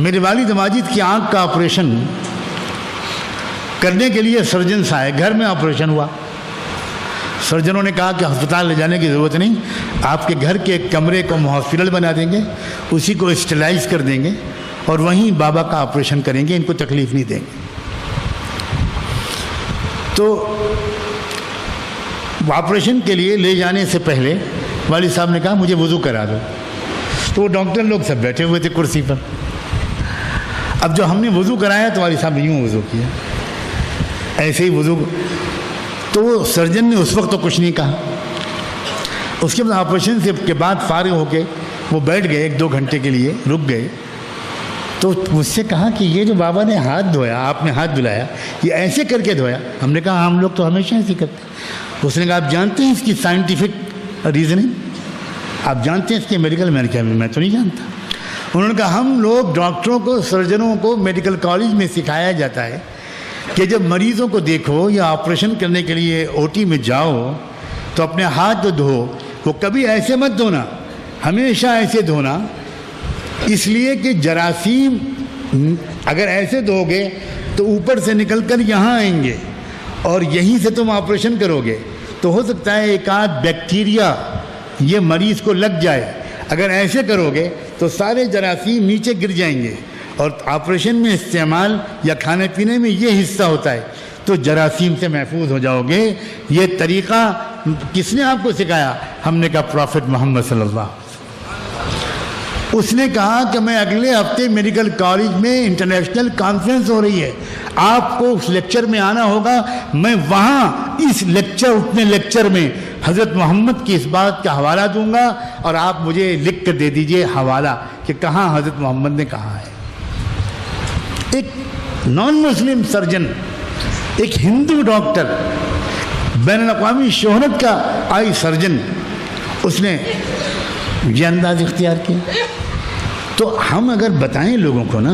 میرے والد ماجد کی آنکھ کا آپریشن کرنے کے لیے سرجنس آئے، گھر میں آپریشن ہوا، سرجنوں نے کہا کہ ہسپتال لے جانے کی ضرورت نہیں، آپ کے گھر کے ایک کمرے کو ہم ہاسپٹل بنا دیں گے، اسی کو اسٹیلائز کر دیں گے اور وہیں بابا کا آپریشن کریں گے، ان کو تکلیف نہیں دیں گے۔ تو آپریشن کے لیے لے جانے سے پہلے والد صاحب نے کہا مجھے وضو کرا دو، تو وہ ڈاکٹر لوگ سب بیٹھے ہوئے تھے کرسی پر۔ اب جو ہم نے وضو کرایا تو والد صاحب نے یوں وضو کیا، ایسے ہی وضو، تو وہ سرجن نے اس وقت تو کچھ نہیں کہا۔ اس کے بعد آپریشن کے بعد فارغ ہو کے وہ بیٹھ گئے، 1-2 گھنٹے کے لیے رک گئے، تو مجھ سے کہا کہ یہ جو بابا نے ہاتھ دھویا، آپ نے ہاتھ دھلایا، یہ ایسے کر کے دھویا؟ ہم نے کہا ہم لوگ تو ہمیشہ ایسے کرتے ہیں۔ اس نے کہا آپ جانتے ہیں اس کی سائنٹیفک ریزننگ؟ آپ جانتے ہیں اس کے میڈیکل؟ میں نے کہا میں تو نہیں جانتا۔ انہوں نے کہا ہم لوگ ڈاکٹروں کو، سرجنوں کو میڈیکل کالج میں سکھایا جاتا ہے کہ جب مریضوں کو دیکھو یا آپریشن کرنے کے لیے او ٹی میں جاؤ تو اپنے ہاتھ جو دھو وہ کبھی ایسے مت دھونا، ہمیشہ ایسے دھونا، اس لیے کہ جراثیم اگر ایسے دھو گے تو اوپر سے نکل کر یہاں آئیں گے اور یہیں سے تم آپریشن کرو گے، تو ہو سکتا ہے ایک آدھ بیکٹیریا یہ مریض کو لگ جائے۔ اگر ایسے کرو گے تو سارے جراثیم نیچے گر جائیں گے، اور آپریشن میں استعمال یا کھانے پینے میں یہ حصہ ہوتا ہے، تو جراثیم سے محفوظ ہو جاؤ گے۔ یہ طریقہ کس نے آپ کو سکھایا؟ ہم نے کہا پروفٹ محمد صلی اللہ علیہ وسلم۔ اس نے کہا کہ میں اگلے ہفتے میڈیکل کالج میں انٹرنیشنل کانفرنس ہو رہی ہے، آپ کو اس لیکچر میں آنا ہوگا، میں وہاں اس اپنے لیکچر میں حضرت محمد کی اس بات کا حوالہ دوں گا، اور آپ مجھے لکھ کر دے دیجئے حوالہ کہ کہاں حضرت محمد نے کہا ہے۔ ایک نان مسلم سرجن، ایک ہندو ڈاکٹر، بین الاقوامی شہرت کا آئی سرجن، اس نے یہ انداز اختیار کیا۔ تو ہم اگر بتائیں لوگوں کو نا،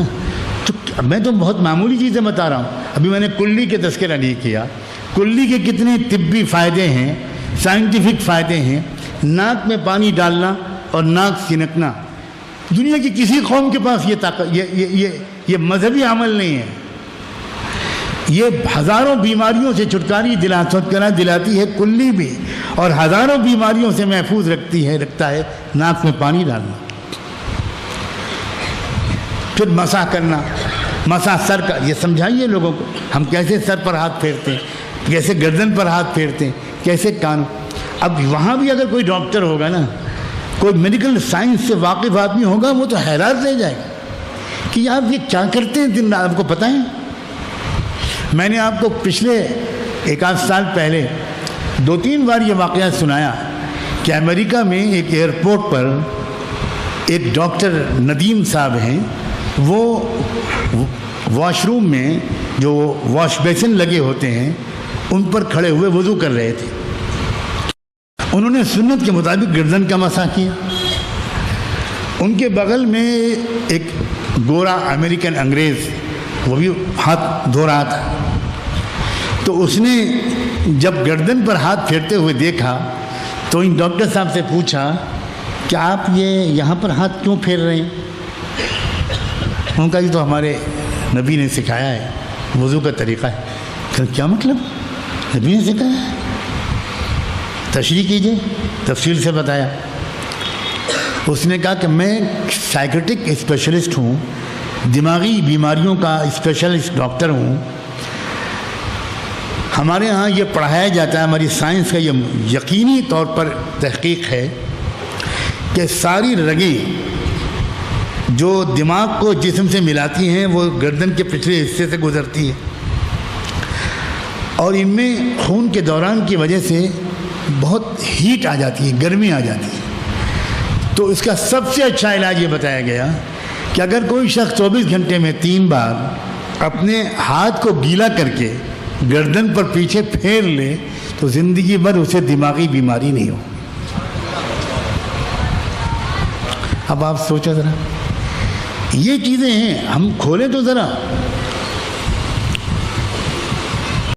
تو میں تو بہت معمولی چیزیں بتا رہا ہوں، ابھی میں نے کلی کے تذکرہ نہیں کیا، کلی کے کتنے طبی فائدے ہیں، سائنٹیفک فائدے ہیں۔ ناک میں پانی ڈالنا اور ناک سنکنا، دنیا کی کسی قوم کے پاس یہ طاقت، یہ مذہبی عمل نہیں ہے۔ یہ ہزاروں بیماریوں سے چھٹکارا دلاتی ہے کلی بھی، اور ہزاروں بیماریوں سے محفوظ رکھتا ہے ناک میں پانی ڈالنا۔ پھر مسح کرنا، مسح سر کا، یہ سمجھائیے لوگوں کو ہم کیسے سر پر ہاتھ پھیرتے ہیں، کیسے گردن پر ہاتھ پھیرتے ہیں، کیسے کان۔ اب وہاں بھی اگر کوئی ڈاکٹر ہوگا نا، کوئی میڈیکل سائنس سے واقف آدمی ہوگا، وہ تو حیران رہ جائے گا کہ آپ یہ کیا کرتے ہیں دن رات، آپ کو پتہ ہے؟ میں نے آپ کو پچھلے 1-8 سال پہلے 2-3 بار یہ واقعہ سنایا کہ امریکہ میں ایک ایئرپورٹ پر ایک ڈاکٹر ندیم صاحب ہیں، وہ واش روم میں جو واش بیسن لگے ہوتے ہیں ان پر کھڑے ہوئے وضو کر رہے تھے۔ انہوں نے سنت کے مطابق گردن کا مسح کیا۔ ان کے بغل میں ایک گورا امریکن انگریز، وہ بھی ہاتھ دھو رہا تھا، تو اس نے جب گردن پر ہاتھ پھیرتے ہوئے دیکھا تو ان ڈاکٹر صاحب سے پوچھا کہ آپ یہ یہاں پر ہاتھ کیوں پھیر رہے ہیں؟ ان کا یہ تو ہمارے نبی نے سکھایا ہے، وضو کا طریقہ ہے۔ کہ کیا مطلب؟ نبی نے سکھایا ہے؟ تشریح کیجئے۔ تفصیل سے بتایا۔ اس نے کہا کہ میں سائیکٹرک اسپیشلسٹ ہوں، دماغی بیماریوں کا اسپیشلسٹ ڈاکٹر ہوں، ہمارے ہاں یہ پڑھایا جاتا ہے، ہماری سائنس کا یہ یقینی طور پر تحقیق ہے کہ ساری رگیں جو دماغ کو جسم سے ملاتی ہیں وہ گردن کے پچھلے حصے سے گزرتی ہیں، اور ان میں خون کے دوران کی وجہ سے بہت ہیٹ آ جاتی ہے، گرمی آ جاتی ہے۔ تو اس کا سب سے اچھا علاج یہ بتایا گیا کہ اگر کوئی شخص 24 گھنٹے میں 3 بار اپنے ہاتھ کو گیلا کر کے گردن پر پیچھے پھیر لے تو زندگی بھر اسے دماغی بیماری نہیں ہو۔ اب آپ سوچو ذرا، یہ چیزیں ہیں، ہم کھولیں تو ذرا۔